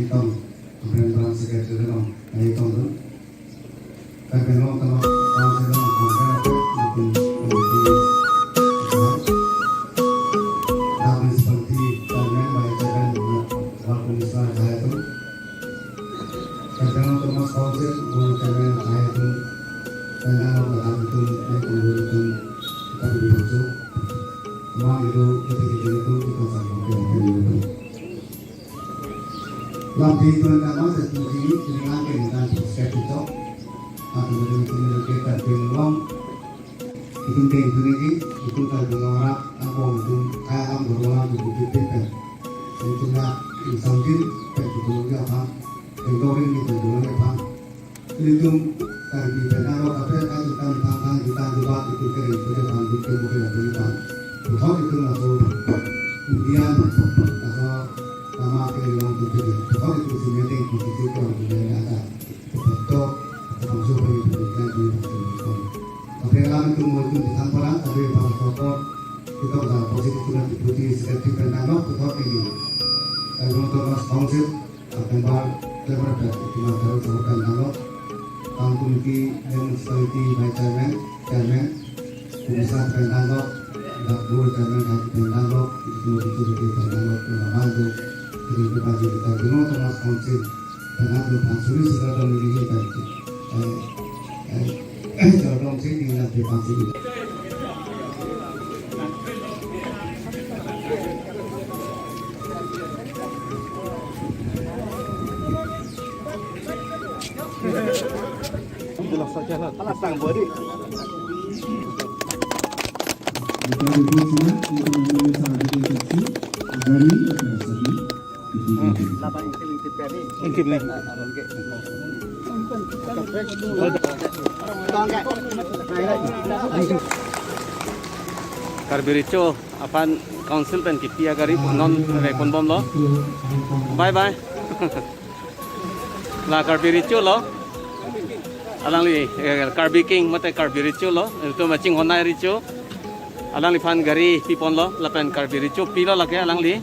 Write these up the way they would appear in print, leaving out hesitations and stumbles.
Itong pemerintahan sekretari dong, itong tuh, tapi kalau kalau saya mau konkret mungkin kondisi tapi seperti karena bacakan walaupun misalnya saya tuh, kadang termas konsep mengatakan saya tuh, kadang orang itu naik turun itu kita dibujuk, semua itu kita sama itu. Lebih terutama sendiri dengan kegiatan sektor atau dengan kegiatan pengelola itu tinggi itu kalau orang apa itu kayak orang itu beda itu nggak mungkin teknologi apa teknologi itu dulu apa itu dari beda apa itu kan kita juga itu keren itu kan itu bukan betul itu langsung kemudian atau nama kehilangan tujuan, kalau itu sebenarnya posisi kalau dia ada betul langsung berikan di masyarakat. Tapi kalau itu mau itu disampaikan, tapi pada sokor kita pada posisi sudah dipuji seperti penanggap betul ini. Kalau untuk mas konsep akan bar terberada itu masalah sama penanggap. Kampung di demonstrasi by chairman, komisar penanggap, dapur chairman dan penanggap itu di penanggap itu jadi kita guna Thomas Council dengan berpansuri segala memiliki baik dalam sini dengan berpansuri. Jelas saja lah, pasang bodi. Karbiricho apan council pen kipia gari non rekon bom lo bye bye la karbiricho lo alang li karbiking mate karbiricho lo itu macing honai richo alang li fan gari pipon lo lapen karbiricho pilo lake alang li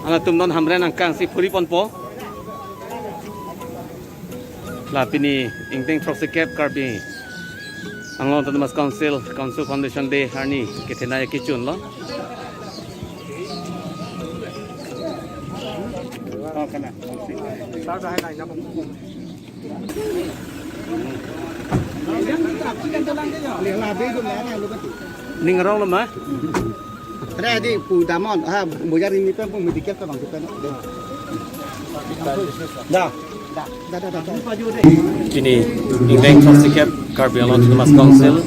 ang tumnon hamren ang kang si puripon po la pini ingting proxicap karbi ang long Thomas council foundation day harni ketenaya kichun lo kana sao ra hai này nó ning rong lo ma ada di Pudamon, Boyar ini pun mediket ke bang kita. Dah. Ini ingting proxicap karbi ang long Thomas council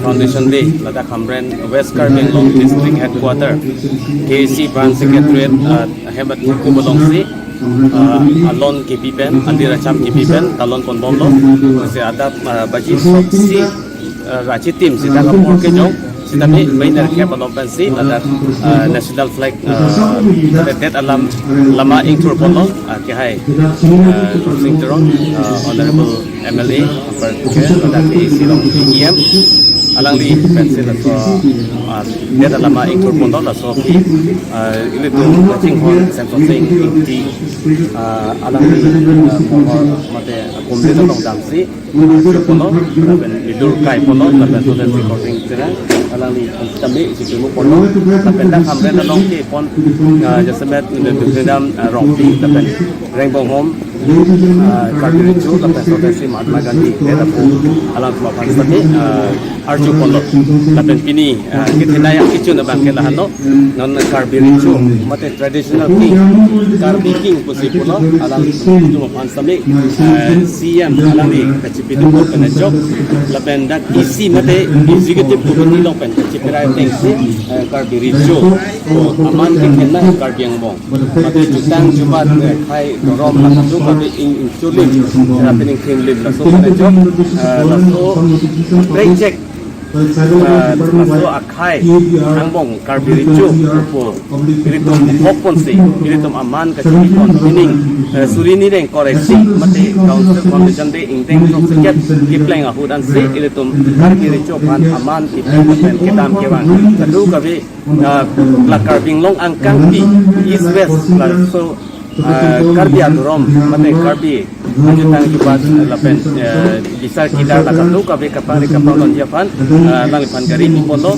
foundation day lada Kamren West Karbi Long district headquarter KC branch secretariat hebat Kubalongsi alon KPPN Andira Cham KPPN talon Ponbom lo masih ada baji si raci tim sida kapor ke jong sida mi bainer ke Ponbom si ada national flag tet alam lama ingtur ponlo ke hai singteron honorable MLA per ke ada KC Long EM alang li pensil atau dia dalam ikut pondok lah so ini tu cacing hon sensing inti alang li mate kumde tu dong damsi pondok dan tidur kai pondok dan tu dan recording cerah alang li kami situ pondok tapi dah kami dalam ke pon jasemet itu dalam rompi tapi rainbow home Karbiricho tapi sodasi Mahatma Gandhi dia tu alang bapak sini arju pondok tapi pini kita yang kicun bang kita hano non Karbiricho mate traditional king Karbi king pusi pulo alang itu bapak sini CM alang di kecipitu penajok lapen dak isi mate executive gubernur long pen kecipirai tengsi Karbiricho aman kena Karbi yang bong mate jutang jumat kai dorom langsung tapi insulim terapi ning krim lim langsung penajok langsung break check maso akhai angbong karbi ricu po iritum hokponsi iritum aman kachini kon meaning surini reng koreksi mate council foundation de ingteng from sikap kipleng ahudan se iritum karbi ricu pan aman kipleng pen kedam kewang kadu kabe la karbing long angkang pi east west la so karbi adurom mate karbi anjutang jubat lapen bisar kita la kadu kabe kapari kapalon japan nalipan gari polo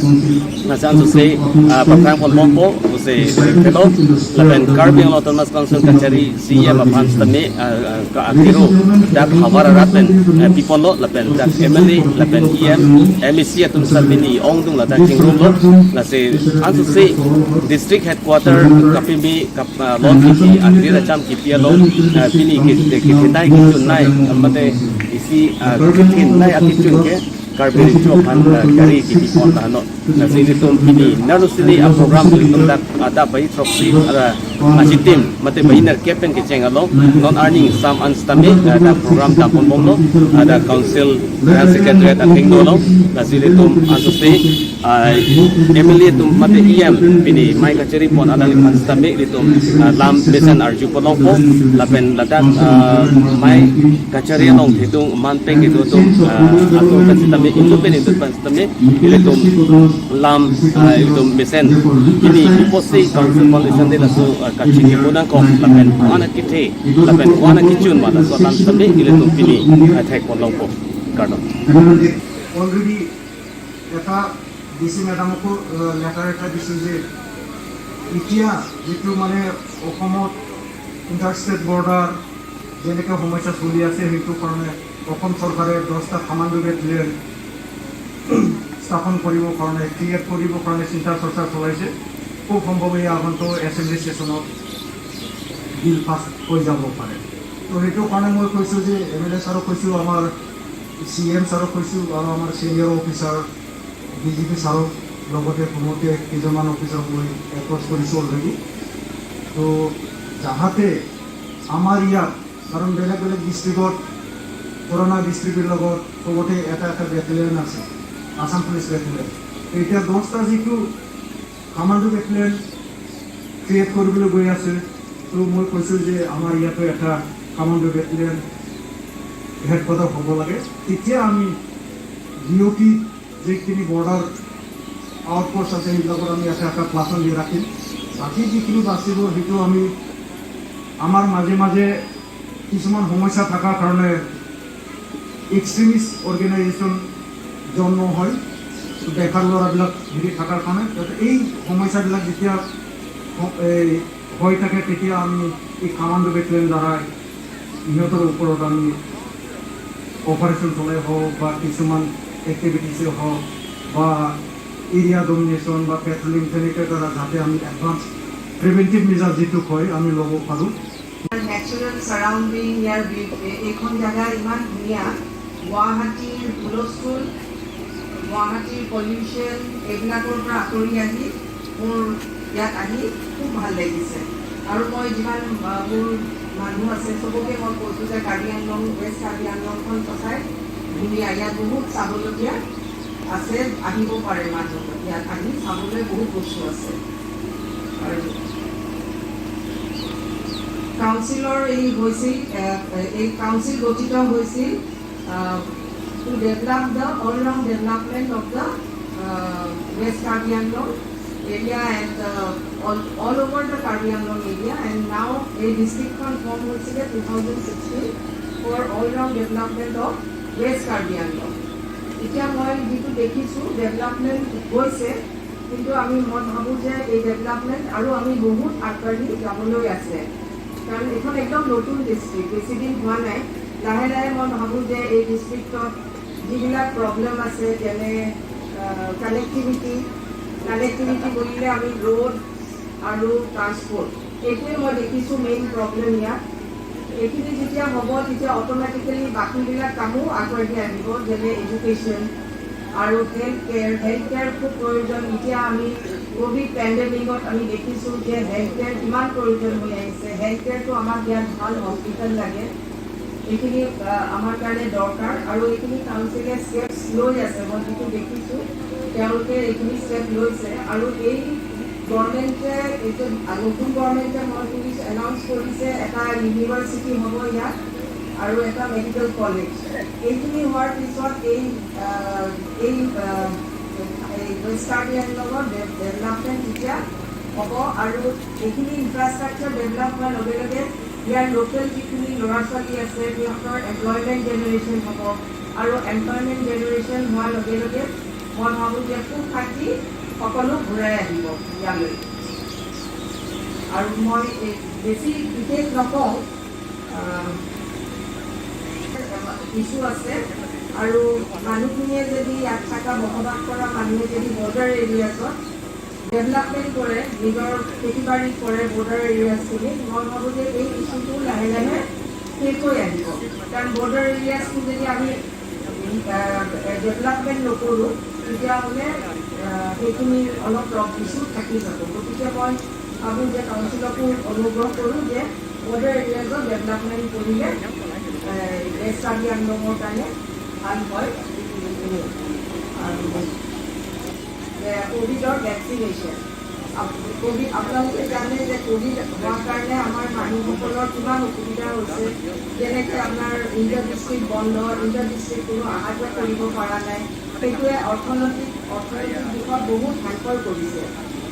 nasan su se paprang pon mompo se pelo lapen karbi lo thomas council kachari cm apan stame ka akiro dak hawara rapen pipolo lapen dak mla lapen em mec atum salmini ongdung la dak tingrum lo na se ansu se district headquarter kapimi kap lon ki akira cham ki pialo pini ki dai ki chunai amate isi kin nai atitun ke karbi ricu pan gari ki pipon tano na se tum pini narusili a program litum dak ada bai proxy ara asitim mate bai ner kepen ke chengalo non earning some unstame da program da ponbomlo ada council grand secretary da tingdolo na se tum asuse emily tum mate em pini mai kacheri pon ada lipan stame litum lam besan arju polongpo lapen ladak mai kacheri long hitung manpeng itu tum atau kasita itu pen itu pastame ilitum lam ilitum besen ini posi council foundation de laso kachini bodang kom lapen wana kithe lapen wana kichun mala so lam stame ilitum pini athai kolongpo kardo already eta DC madam ko letter eta dise je itia jitu mane okomot interstate border jeneka homosa chuli ase hitu karone Assam চৰকাৰে 10টা commando battalion স্থাপন কৰিবৰ কাৰণে create কৰিবৰ কাৰণে চিন্তা চৰ্চা চলাইছে খুব সম্ভৱ এই আগন্তুক এছেম্বলি ছেছনত বিল পাছ হৈ যাব পাৰে তো সেইটো কাৰণে মই কৈছোঁ যে এমএলএ ছাৰক কৈছোঁ আমাৰ চিএম ছাৰক কৈছোঁ আৰু আমাৰ চিনিয়ৰ অফিচাৰ বিজেপি ছাৰক লগতে প্ৰমোতে কেইজনমান অফিচাৰক মই এপ্ৰ'চ কৰিছোঁ অলৰেডি তো যাহাতে আমাৰ ইয়াত কাৰণ বেলেগ বেলেগ ডিষ্ট্ৰিক্টত করোনা ডিস্ট্রিক্টের লগত প্রবতে এটা ব্যাটেলিয়ন আছে আসাম পুলিশ ব্যাটেলিয়ন এটা 10টা যিটো কমান্ডো ব্যাটেলিয়ন ক্রিয়েট কৰিবলৈ গৈ আছে তো মই কৈছোঁ যে আমাৰ ইয়াতো এটা কমান্ডো ব্যাটেলিয়ন হেডকোয়াৰ্টাৰ হ'ব লাগে তেতিয়া আমি ডিওটি যিখিনি বৰ্ডাৰ আউটপোষ্ট আছে সেইবিলাকৰ আমি এটা প্লাটন দি ৰাখিম বাকী যিখিনি বাচিব সেইটো আমি আমাৰ মাজে মাজে কিছুমান সমস্যা থকাৰ কাৰণে এক্সট্ৰিমিস্ট অৰ্গানাইজেশন জন্ম হয় বেকাৰ ল'ৰাবিলাক হেৰি থকাৰ কাৰণে এই সমস্যাবিলাক যেতিয়া হৈ থাকে তেতিয়া আমি এই কমাণ্ডো বেটেলিয়ন দ্বাৰা ইহঁতৰ ওপৰত আমি অপাৰেশ্যন চলাই হওক বা কিছুমান এক্টিভিটিছে হওক বা এৰিয়া ডমিনেশ্যন বা পেট্ৰলিং তেনেকৈ দ্বাৰা যাতে আমি এডভান্স প্ৰিভেণ্টিভ মেজাৰ যিটো কয় আমি ল'ব পাৰোঁ নেচাৰেল সাৰাউণ্ডিং ইয়াৰ এইখন জেগা ইমান ধুনীয়া গুৱাহাটীৰ হুলস্থুল গুৱাহাটীৰ পলিউশ্যন এইবিলাকৰ পৰা আঁতৰি আহি মোৰ ইয়াত আহি খুব ভাল লাগিছে আৰু মই যিমান মোৰ মানুহ আছে চবকে মই কৈছোঁ যে কাৰ্বি আংলং ৱেষ্ট কাৰ্বি আংলংখন সঁচাই ধুনীয়া ইয়াত বহুত চাবলগীয়া আছে আহিব পাৰে মানুহ ইয়াত আহি চাবলৈ বহুত বস্তু আছে আৰু কাউন্সিলৰ এই হৈছিল এই কাউন্সিল গঠিত হৈছিল to develop the all-round development of the West Karbi Anglong area and all over the Karbi Anglong area, and now a district formed in 2016 for all-round development of West Karbi Anglong. এতিয়া মই যেটো দেখিছো development হৈছে কিন্তু আমি মই ভাবো যে এই ডেভেলপমেন্ট আৰু আমি বহুত আগবাঢ়ি যাবলৈ আছে কাৰণ এখন একদম নতুন ডিস্ট্ৰিক্ট বেছি দিন হোৱা নাই লাহে লাহে মই ভাবো যে এই ডিস্ট্ৰিক্টত যিবিলাক প্ৰব্লেম আছে যেনে কানেক্টিভিটি বুলিলে আমি ৰোড আৰু ট্ৰান্সপোৰ্ট এইটোৱে মই দেখিছোঁ মেইন প্ৰব্লেম ইয়াত এইখিনি যেতিয়া হ'ব তেতিয়া অটোমেটিকেলি বাকীবিলাক কামো আগবাঢ়ি আহিব যেনে এডুকেশ্যন আৰু হেল্থ কেয়াৰ খুব প্ৰয়োজন এতিয়া আমি কোভিড পেণ্ডেমিকত আমি দেখিছোঁ যে হেল্থ কেয়াৰ কিমান প্ৰয়োজন হৈ আহিছে হেল্থ কেয়াৰটো আমাক ইয়াত ভাল হস্পিটেল লাগে এইখিনি আমাৰ কাৰণে দৰকাৰ আৰু এইখিনি কাউন্সিলে ষ্টেপছ লৈ আছে মই যিটো দেখিছোঁ তেওঁলোকে এইখিনি ষ্টেপ লৈছে আৰু এই গভৰ্ণমেণ্টে এইটো নতুন গভৰ্ণমেণ্টে মই শুনিছোঁ এনাউন্স কৰিছে এটা ইউনিভাৰ্চিটি হ'ব ইয়াত আৰু এটা মেডিকেল কলেজ এইখিনি হোৱাৰ পিছত এই ৱেষ্ট কাৰ্বি আংলঙৰ ডেভেলপমেণ্ট তেতিয়া হ'ব আৰু এইখিনি ইনফ্ৰাষ্ট্ৰাকচাৰ ডেভেলপ হোৱাৰ লগে লগে ইয়াৰ লোকেল যিখিনি ল'ৰা ছোৱালী আছে সিহঁতৰ এমপ্লয়মেণ্ট জেনেৰেশ্যন হ'ব আৰু এমপ্লয়মেণ্ট জেনেৰেশ্যন হোৱাৰ লগে লগে মই ভাবোঁ যে খুব খাটি সকলো ঘূৰাই আহিব ইয়ালৈ আৰু মই বেছি বিশেষ নকওঁ ইছ্যু আছে আৰু মানুহখিনিয়ে যদি ইয়াত থকা বসবাস কৰা মানুহে যদি বৰ্ডাৰ এৰিয়াছত ডেভেলপমেণ্ট কৰে নিজৰ খেতি বাৰী কৰে বৰ্ডাৰ এৰিয়াছখিনিত মই ভাবোঁ যে এই ইছ্যুটো লাহে লাহে শেষ হৈ আহিব কাৰণ বৰ্ডাৰ এৰিয়াছটো যদি আমি ডেভেলপমেণ্ট নকৰোঁ তেতিয়াহ'লে সেইখিনি অলপ ইছ্যু থাকি যাব গতিকে মই ভাবোঁ যে কাউন্সিলকো অনুগ্ৰহ কৰোঁ যে বৰ্ডাৰ এৰিয়াছত ডেভেলপমেণ্ট কৰিলে ৱেষ্ট কাৰ্বি আংলঙৰ কাৰণে ভাল হয় আৰু কোভিডৰ ভেকচিনেশ্যন কোভিড আপোনালোকে জানে যে কোভিড হোৱাৰ কাৰণে আমাৰ মানুহসকলৰ কিমান অসুবিধা হৈছে যেনেকৈ আপোনাৰ ইণ্টাৰ ডিষ্ট্ৰিক্ট বন্ধ ইণ্টাৰ ডিষ্ট্ৰিক্ট কোনো অহা যোৱা কৰিব পৰা নাই সেইটোৱে অৰ্থনৈতিক দিশত বহুত হাইকৰ কৰিছে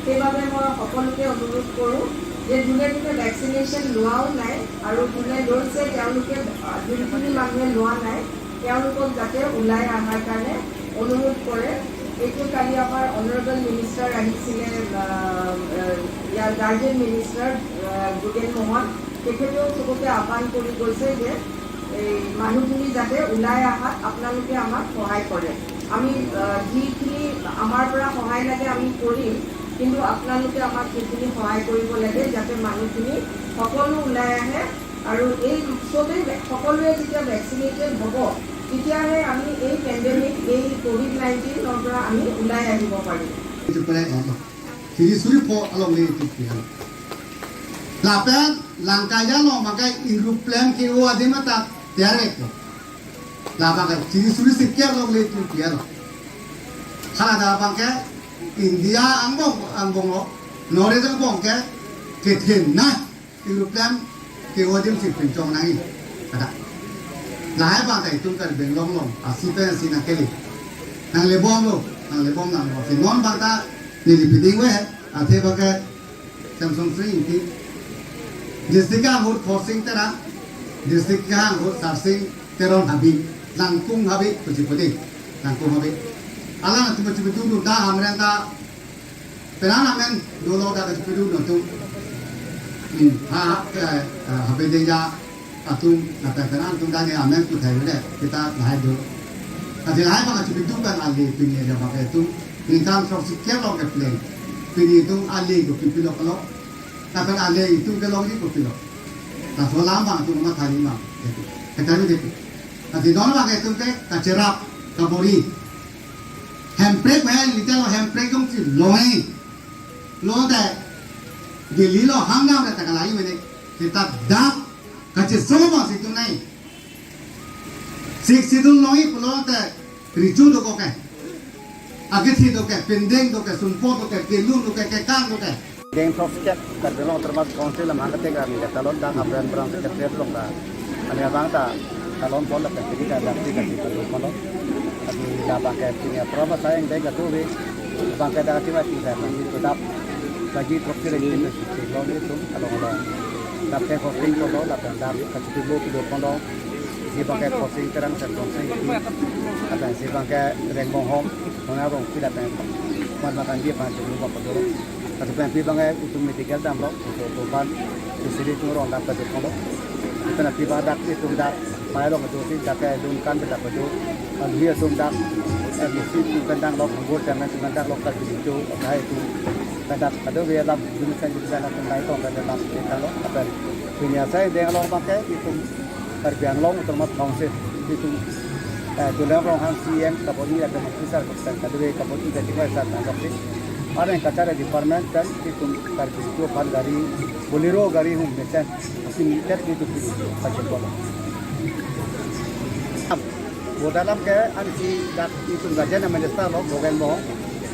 সেইবাবে মই সকলোকে অনুৰোধ কৰোঁ যে যোনে যোনে ভেকচিনেশ্যন লোৱাও নাই আৰু যোনে লৈছে তেওঁলোকে যোনখিনি মানুহে লোৱা নাই তেওঁলোকক যাতে ওলাই অহাৰ কাৰণে অনুৰোধ কৰে এইটো কালি আমাৰ অনাৰেবল মিনিষ্টাৰ আহিছিলে ইয়াৰ গাৰ্জেন মিনিষ্টাৰ যোগেন মোহন তেখেতেও চবকে আহ্বান কৰি কৈছে যে এই মানুহখিনি যাতে ওলাই অহাত আপোনালোকে আমাক সহায় কৰে আমি যিখিনি আমাৰ পৰা সহায় লাগে আমি কৰিম কিন্তু আপোনালোকে আমাক সেইখিনি সহায় কৰিব লাগে যাতে মানুহখিনি সকলো ওলাই আহে আৰু এই চবেই সকলোৱে যেতিয়া ভেকচিনেটেড হ'ব তেতিয়াহে আমি এই পেণ্ডেমিক এই COVID-19ৰ পৰা আমি ওলাই আহিব পাৰিম Lapen langkahnya lo makai ingrup plan ke o ademata terek la pakai jadi suri sikya lo le tu dia lo kala da pakai India ambong lo nore jang bong ke ten na ingrup plan ke o adem sik pencong nangi ada lai pakai tu kan benglong lo asipen sina keli nang lebom nang lo si non bata ni lipiding we ate pakai Samsung 3 District hut crossing tera, district hut sarsing teron habi, langkung habi, puji langkung habi. Alang tu puji tu dah hamren dah, peran hamen dulu dah puji tu tu, habi dia atum, nanti peran tu dah ni hamen tu thay le, kita lahir dulu. Nanti lahir mana puji tu kan ali pini dia pakai tu, ni kan crossing kelo ke play, pini tu ali tu pipilo kalau. Tapi ada itu kalau ni kopilo. Nah, soalan bang tu nama thali bang. Kita ni dek. Nanti don bang itu ke kacerap, kabori. Handbrake है लिटे लो handbrake तुम ची लोहे लो दे दिल्ली लो हंगाम रहता कलाई मैंने kita dak kace semua situ नहीं. Situ लोही पुलों ते रिचू तो को के. आगे थी तो के पिंडेंग तो के सुनपो तो के केलू तो के कांग तो के. Geng Sosket Karbelong termasuk konsil lemah ketika kami calon dan abran perang sekretariat longga. Ada bangsa calon pon lepas jadi ada aktivitas di perlu pon. Tapi dah bangsa punya promo saya yang baik tu be. Bangsa dah aktivitas saya nanti tetap lagi proksi lagi itu kalau itu kalau orang. Tapi posting pon lah dan kasih dulu video pon. Si bangsa posting terang terposting. Ada si bangsa rengmong home. Mengarung tidak tengok. Makan dia panjang lupa peduli. Tapi penpi bangai itu medical dam lo, itu tuan, itu siri tu orang dapat itu kalau, kita nanti badak itu dah, malu itu sih jaga dunkan dah betul, kalau dia tu dah, mesti tu kandang lo, anggur jangan tu kandang lo kalau itu, apa itu, kandang, kalau dia dah dunkan juga nak kandang itu kandang dah kandang lo, apa, punya saya dengan lo pakai itu, terbiang lo untuk mat council itu, tu dah orang ham CM, kapolri ada makisar, kalau dia kapolri jadi macam apa sih? Ada yang kacau department dan itu kerja itu kan dari bolero gari home mesin mesin itu itu kerja bola. dalam ke ansi dak itu gajian yang menjadi lo bukan bohong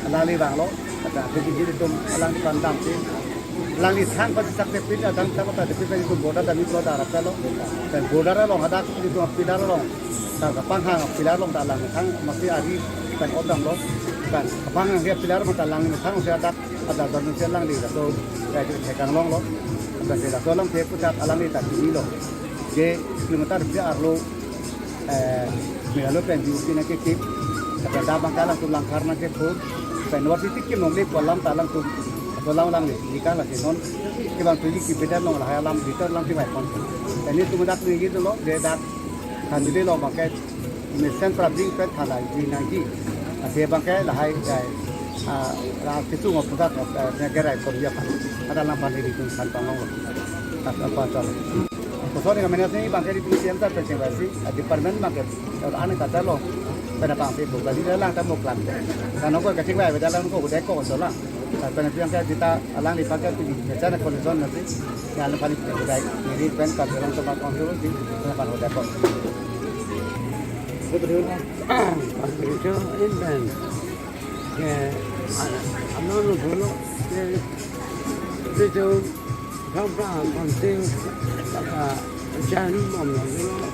alang ni bang lo kata begini itu alang di pandang sih alang di thang pada sakit pin ada sama tadi pin itu boda dan itu ada apa lo dan boda lo ada itu pilar lo tak panghang pilar lo tak alang thang masih hari dan orang lo kan panghang dia pilar lo tak alang thang masih ada dan masih alang di itu kayak sekarang lo dan tidak tolong dia pusat alang di tak ini lo jadi kilometer dia arlo Melalu penjusi nak kekip, kata dah bangkalan tu langkar nak kekip, penwar titik ke nongli kolam talang tu, kolam lang ni, ikan lagi non, kebang tuji kipeder long lah, alam bitter lang tiwai kon. Ini tu mendak ni gitu loh, dia dak, handile lo bangkai, mesin prabing pet halai di nanti, dia bangkai lahai jai, kita ngop pusat negara Korea kan, ada lampan di tu sanpang long, apa cakap. Soalnya kami ni bangkai di Tunisia tak tersentuh departemen bangkai, anak kata lo, pada bangkai bukan di dalam tak muklan. Karena aku kecil bayi, pada dalam aku udah kau solah. Pada bangkai kita alang di bangkai tu, macam nak kondisi nanti, yang paling baik. Jadi pen kat dalam tempat konsol di tempat udah kau. Betul tak? Itu indan. Ke, anak dulu, itu kampung konsil, tak jangan malam dulu.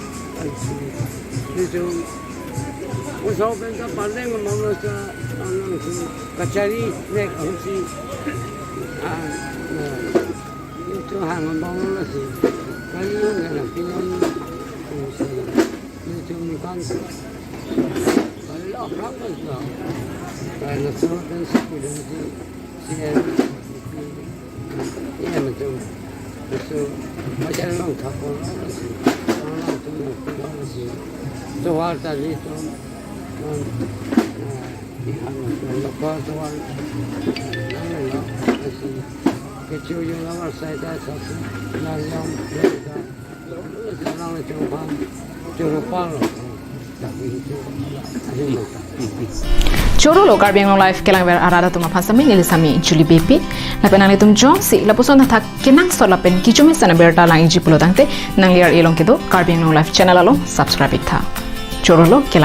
Itu, usaha benda paling malam tu, anak tu kacari nek si, itu hang malam sih. Kalau nak pinjam, itu bukan. Kalau orang tu, kalau seorang sepuluh si ya macam itu macam orang kapal orang tu orang si tuar tadi tu ihan lepas tuar si kecil yang awal saya dah satu yang mereka orang Jepang Jepang tapi itu Choro lo Caribbean Life kelang ber arada tuma phasami nilisami Julie BP lapen ang tum jo si lapuson na thak kinang so lapen kichumi sana berta lang iji pulo tangte nang liar ilong kido Caribbean Life channel alo subscribe tha Choro lo kelang